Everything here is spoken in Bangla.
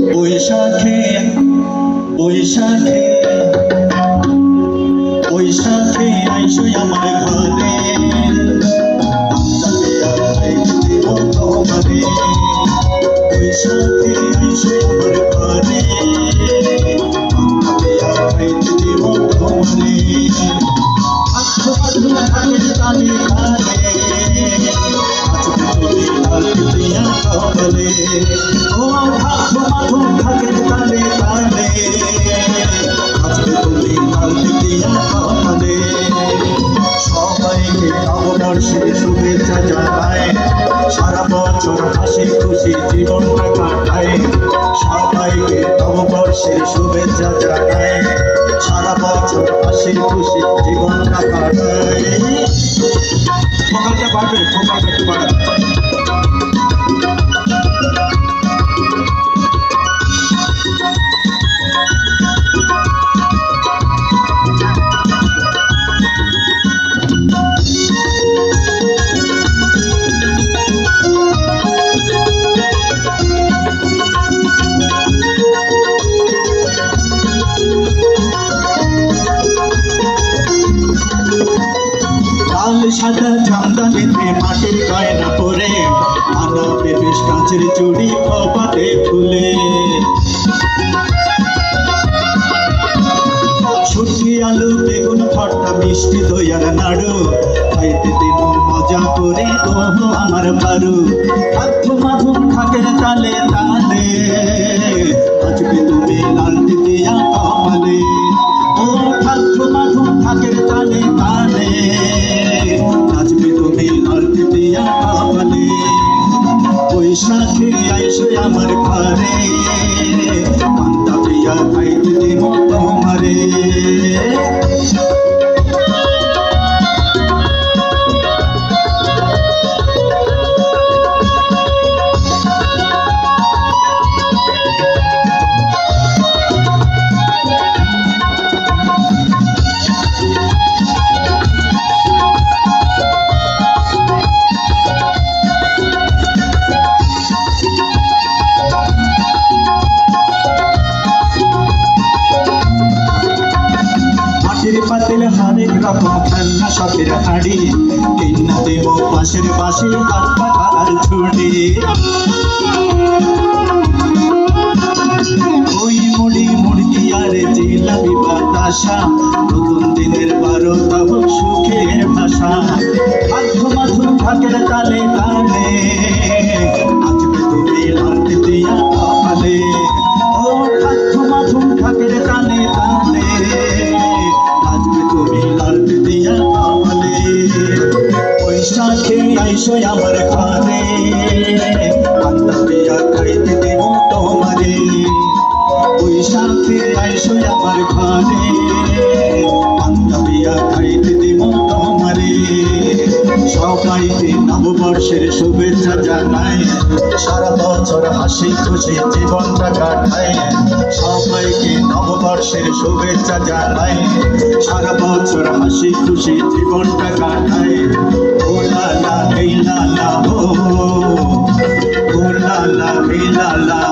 বৈশাখে বৈশাখে বৈশাখে আইসো আমার ঘরে তোমারে বৈশাখে আইসো আমার ঘরে দিব তোমারে তালে তালে ও ভাগ্য মাধব ভাগের তালে তালে আজকে তুমি লাল দিয়া তালে সবাইকে নববর্ষের শুভেচ্ছা জানায় সারা বছর হাসি খুশি জীবনটা কাটায় সবাইকে নববর্ষের শুভেচ্ছা জানায় সারা বছর হাসি খুশি জীবনটা কাটায় সকালটা পাবে সকালটা একটু বাড়াবে সাদা জামদানিতে মাটির গয়না পরে মানবে বেশ কাঁচের চুড়ি কপালে ফুলে শুটকি আলু বেগুন ভর্তা মিষ্টি দই আর নাড়ু খাইতে দেব মজা করে ওহো আমার বারু আধুম আধুম খাকের তালে তালে আজকে তুমি লাল দিয়া কমালে ও আধুম আধুম খাকের তালে তালে বৈশাখে আইসো আমার ঘরে পান্তা পিয়া খাইতে দিব তোমারে পাতিল হারেক রকম খেলনা শখের হাড়ি কিনা দেব পাশের পাশে হাত পাখার ছুটি ওই মুড়ি মুড়কি আর জিলাপি বাতাসা নতুন দিনের 12টা হোক সুখের ভাষা মাধু মাধু ভাগের তালে তালে আজকে তুমি লাল দিয়া কপালে ও মাধু মাধু ভাগের তালে তালে বৈশাখে আইসো আমার ঘরে পান্তা পিয়া খাইতে দেব তোমারে বৈশাখে আইসো আমার ঘরে পান্তা পিয়া খাইতে দেব তোমারে সবাইকে নববর্ষের শুভেচ্ছা জানাই সারা বছর হাসি খুশি জীবনটা কাটায় সবাইকে নববর্ষের শুভেচ্ছা জানাই সারা বছর হাসি খুশি জীবনটা কাটায় ও লা লা লা লা ও লা লা লা লা